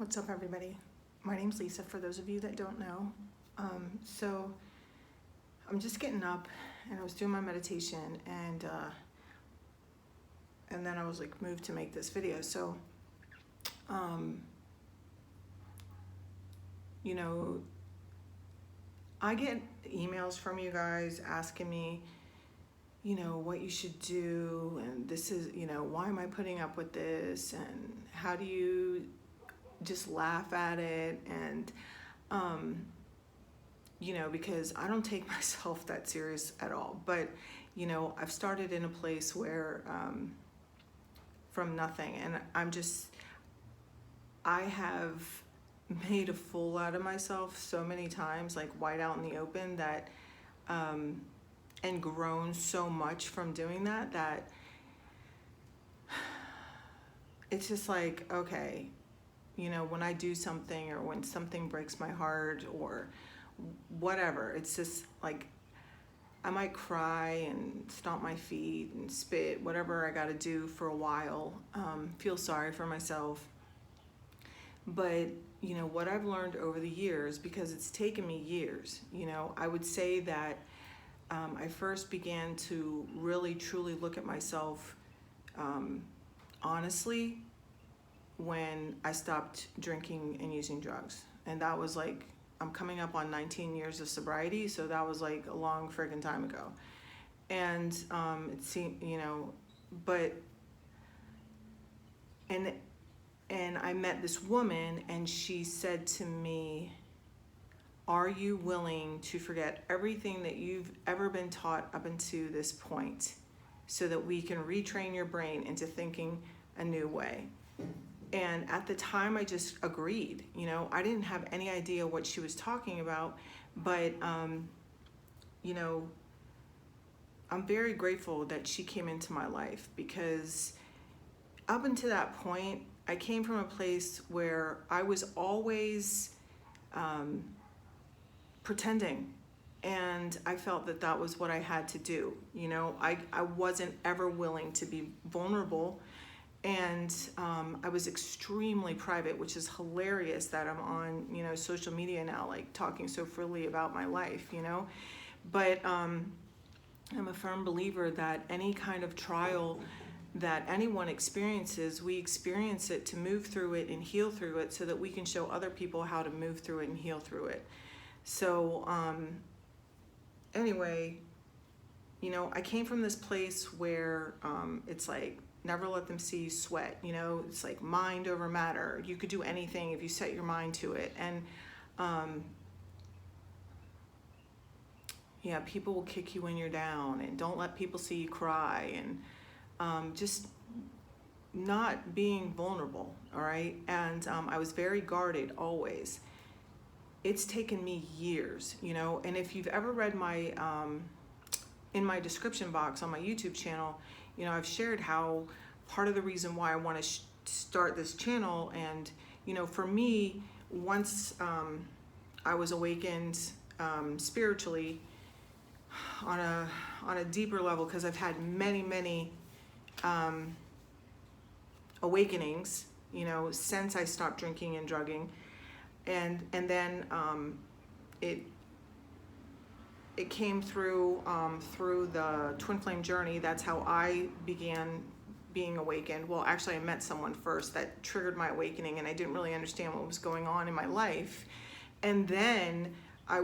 What's up, everybody? My name's Lisa, for those of you that don't know. So I'm just getting up and I was doing my meditation and then I was like moved to make this video. So, you know, I get emails from you guys asking me, what you should do, and this is, why am I putting up with this, and how do you just laugh at it, and because I don't take myself that serious at all. But I've started in a place where from nothing, and I have made a fool out of myself so many times, like wide out in the open, that and grown so much from doing that it's just like, okay, when I do something or when something breaks my heart or whatever, it's just like I might cry and stomp my feet and spit, whatever I got to do for a while, feel sorry for myself. But, what I've learned over the years, because it's taken me years, I would say that I first began to really, truly look at myself honestly when I stopped drinking and using drugs. And that was like, I'm coming up on 19 years of sobriety, so that was like a long friggin' time ago. And it seemed, but, and I met this woman, and she said to me, are you willing to forget everything that you've ever been taught up until this point so that we can retrain your brain into thinking a new way? And at the time, I just agreed. I didn't have any idea what she was talking about, but, I'm very grateful that she came into my life, because up until that point, I came from a place where I was always pretending, and I felt that that was what I had to do. I wasn't ever willing to be vulnerable, and I was extremely private, which is hilarious that I'm on social media now, like talking so freely about my life, but I'm a firm believer that any kind of trial that anyone experiences, we experience it to move through it and heal through it, so that we can show other people how to move through it and heal through it. So anyway, I came from this place where it's like, never let them see you sweat. It's like mind over matter. You could do anything if you set your mind to it. And people will kick you when you're down, and don't let people see you cry, and just not being vulnerable, all right? And I was very guarded always. It's taken me years, and if you've ever read my, in my description box on my YouTube channel, I've shared how part of the reason why I want to start this channel, and, for me, once I was awakened spiritually on a deeper level, because I've had many awakenings, since I stopped drinking and drugging. And then it came through the Twin Flame journey. That's how I began being awakened. Well, actually, I met someone first that triggered my awakening, and I didn't really understand what was going on in my life. And then I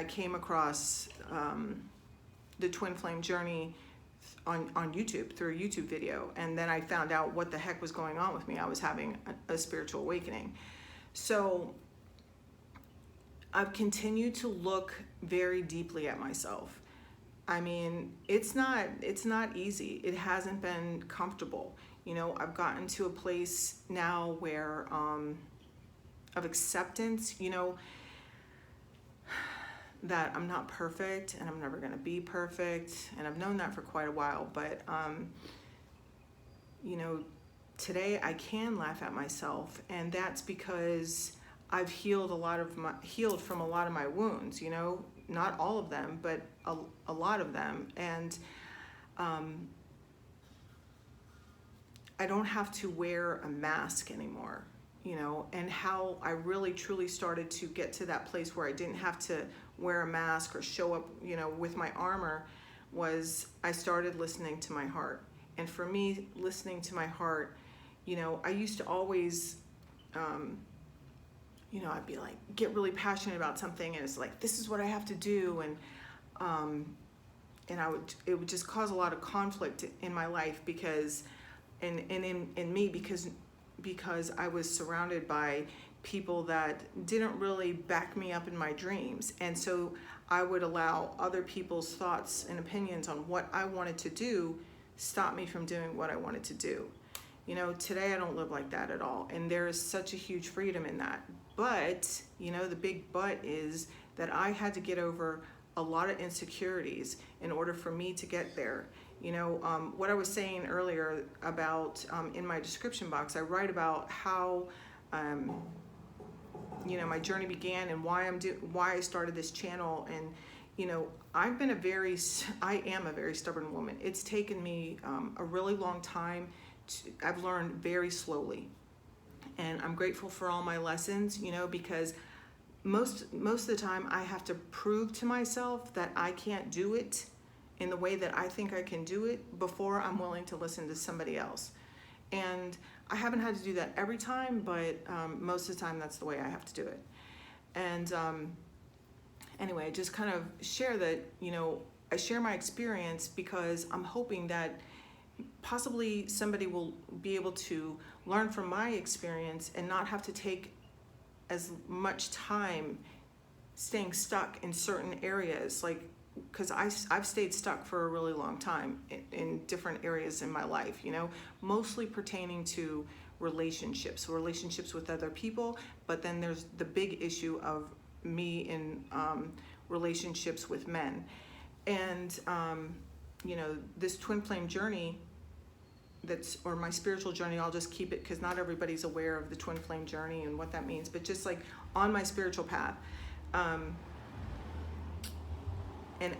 came across the Twin Flame journey on YouTube, through a YouTube video, and then I found out what the heck was going on with me. I was having a spiritual awakening. So I've continued to look very deeply at myself. I mean, it's not easy. It hasn't been comfortable. I've gotten to a place now where of acceptance, that I'm not perfect, and I'm never going to be perfect, and I've known that for quite a while. But today I can laugh at myself, and that's because I've healed from a lot of my wounds, not all of them, but a lot of them. And I don't have to wear a mask anymore. and how I really truly started to get to that place where I didn't have to wear a mask or show up, with my armor, was I started listening to my heart. And for me, listening to my heart, I used to always, I'd be like, get really passionate about something, and it's like, this is what I have to do. And it would just cause a lot of conflict in my life because I was surrounded by people that didn't really back me up in my dreams. And so I would allow other people's thoughts and opinions on what I wanted to do stop me from doing what I wanted to do. Today I don't live like that at all. And there is such a huge freedom in that. But, the big but is that I had to get over a lot of insecurities in order for me to get there. What I was saying earlier about, in my description box, I write about how, my journey began and why I started this channel. And, I am a very stubborn woman. It's taken me a really long time. I've learned very slowly. And I'm grateful for all my lessons, because most of the time I have to prove to myself that I can't do it in the way that I think I can do it before I'm willing to listen to somebody else. And I haven't had to do that every time, but most of the time that's the way I have to do it. And anyway, just kind of share that, I share my experience because I'm hoping that possibly somebody will be able to learn from my experience and not have to take as much time staying stuck in certain areas, because I've stayed stuck for a really long time in different areas in my life, mostly pertaining to relationships with other people. But then there's the big issue of me in relationships with men. And, this twin flame journey, or my spiritual journey, I'll just keep it because not everybody's aware of the twin flame journey and what that means, but just like on my spiritual path. And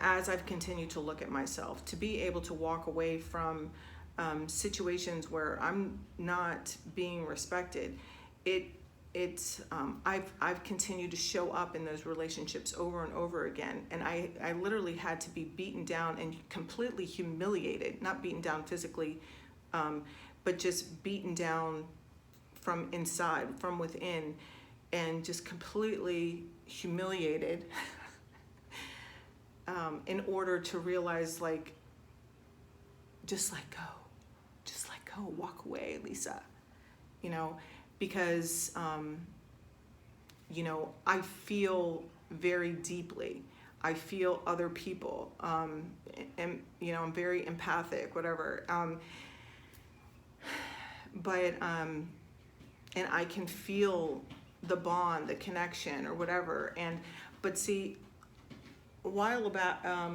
as I've continued to look at myself, to be able to walk away from situations where I'm not being respected, I've continued to show up in those relationships over and over again. And I literally had to be beaten down and completely humiliated, not beaten down physically, but just beaten down from inside, from within, and just completely humiliated in order to realize, just let go, walk away, Lisa, because, I feel very deeply. I feel other people, and, I'm very empathic, whatever. And I can feel the bond, the connection, or whatever. But see, a while back, I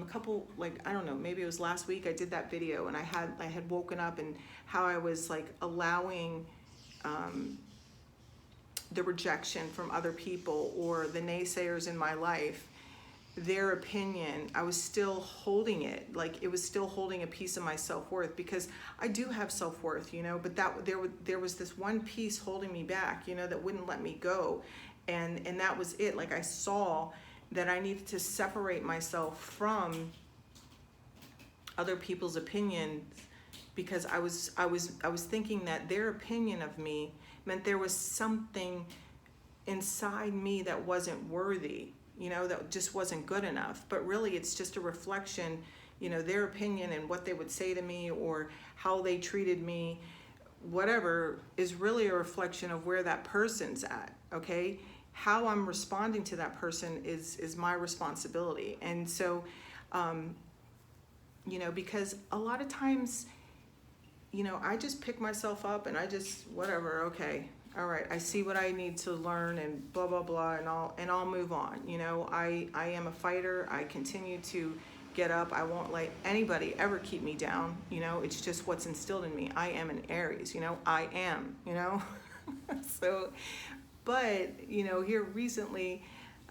don't know, maybe it was last week, I did that video, and I had woken up and how I was allowing the rejection from other people or the naysayers in my life, their opinion, I was still holding it, it was still holding a piece of my self-worth, because I do have self-worth, but there was this one piece holding me back, that wouldn't let me go. And that was it. I saw that I needed to separate myself from other people's opinions, because I was thinking that their opinion of me meant there was something inside me that wasn't worthy, that just wasn't good enough. But really, it's just a reflection, their opinion and what they would say to me or how they treated me, whatever, is really a reflection of where that person's at, okay? How I'm responding to that person is my responsibility. And so, because a lot of times, I just pick myself up and I just, whatever, okay, all right, I see what I need to learn and blah, blah, blah, and I'll move on. I am a fighter. I continue to get up. I won't let anybody ever keep me down. It's just what's instilled in me. I am an Aries, I am, so, but, here recently,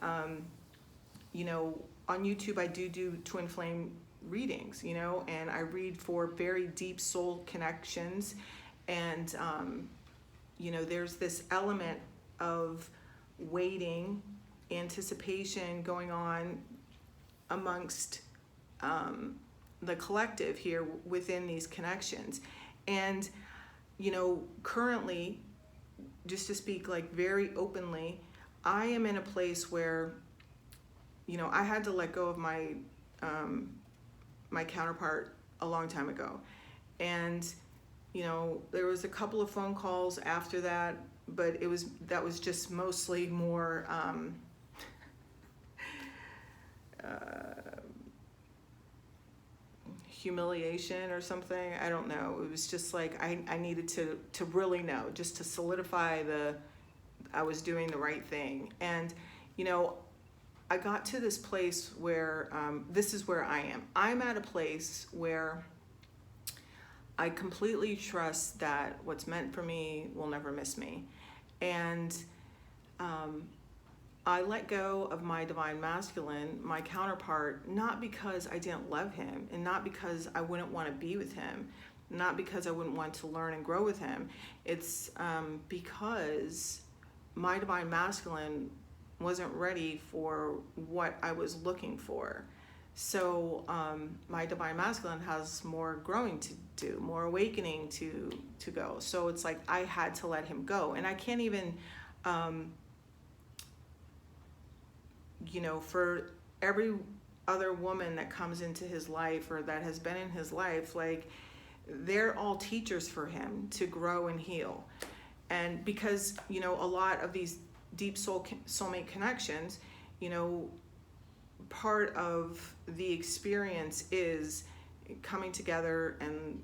on YouTube, I do twin flame readings, and I read for very deep soul connections. And there's this element of waiting, anticipation going on amongst the collective here within these connections. And, currently, just to speak like very openly, I am in a place where, I had to let go of my my counterpart a long time ago. And, there was a couple of phone calls after that, but that was just mostly more humiliation or something. I don't know. It was just like I needed to really know, just to solidify I was doing the right thing. And, I got to this place where this is where I am. I'm at a place where I completely trust that what's meant for me will never miss me. And I let go of my divine masculine, my counterpart, not because I didn't love him and not because I wouldn't want to be with him, not because I wouldn't want to learn and grow with him. It's because my divine masculine wasn't ready for what I was looking for. So my divine masculine has more growing to do, more awakening to go. So it's like I had to let him go. And I can't even, for every other woman that comes into his life or that has been in his life, like they're all teachers for him to grow and heal. And because, a lot of these deep soulmate connections, part of the experience is coming together and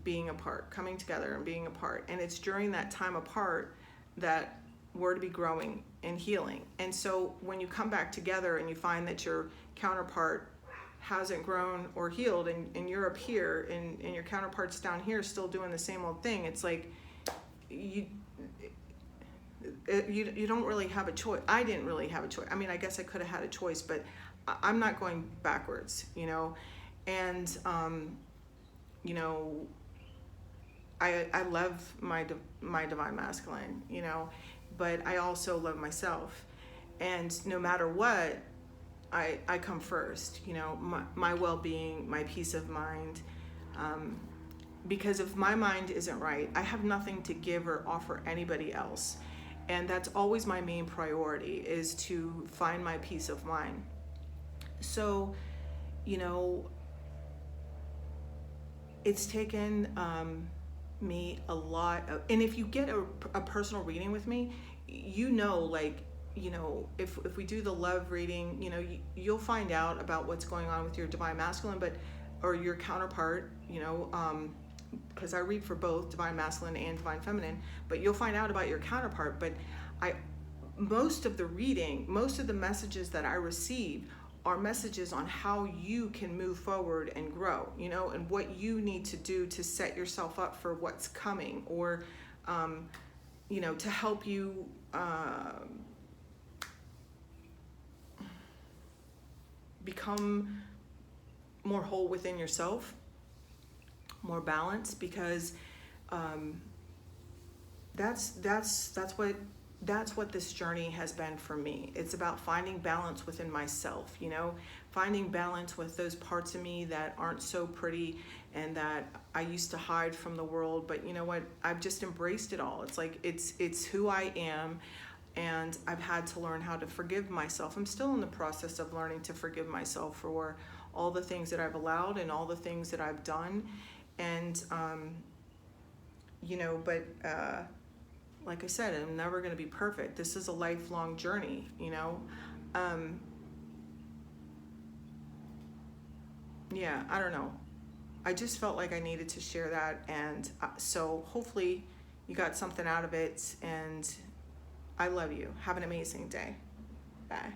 being apart, coming together and being apart. And it's during that time apart that we're to be growing and healing. And so when you come back together and you find that your counterpart hasn't grown or healed and you're up here and your counterpart's down here still doing the same old thing, it's like you don't really have a choice. I didn't really have a choice. I mean, I guess I could have had a choice, but I'm not going backwards, and I love my divine masculine, but I also love myself, and no matter what, I come first, my well-being, my peace of mind, because if my mind isn't right, I have nothing to give or offer anybody else. And that's always my main priority, is to find my peace of mind. So, it's taken me a lot of, and if you get a personal reading with me, if we do the love reading, you'll find out about what's going on with your divine masculine, or your counterpart, because I read for both divine masculine and divine feminine, but you'll find out about your counterpart. But most of the messages that I receive are messages on how you can move forward and grow, and what you need to do to set yourself up for what's coming, or, to help you become more whole within yourself, more balanced, because that's what this journey has been for me. It's about finding balance within myself, finding balance with those parts of me that aren't so pretty and that I used to hide from the world. But you know what? I've just embraced it all. It's like it's who I am, and I've had to learn how to forgive myself. I'm still in the process of learning to forgive myself for all the things that I've allowed and all the things that I've done. And, like I said, I'm never going to be perfect. This is a lifelong journey, I don't know. I just felt like I needed to share that. And so hopefully you got something out of it, and I love you. Have an amazing day. Bye.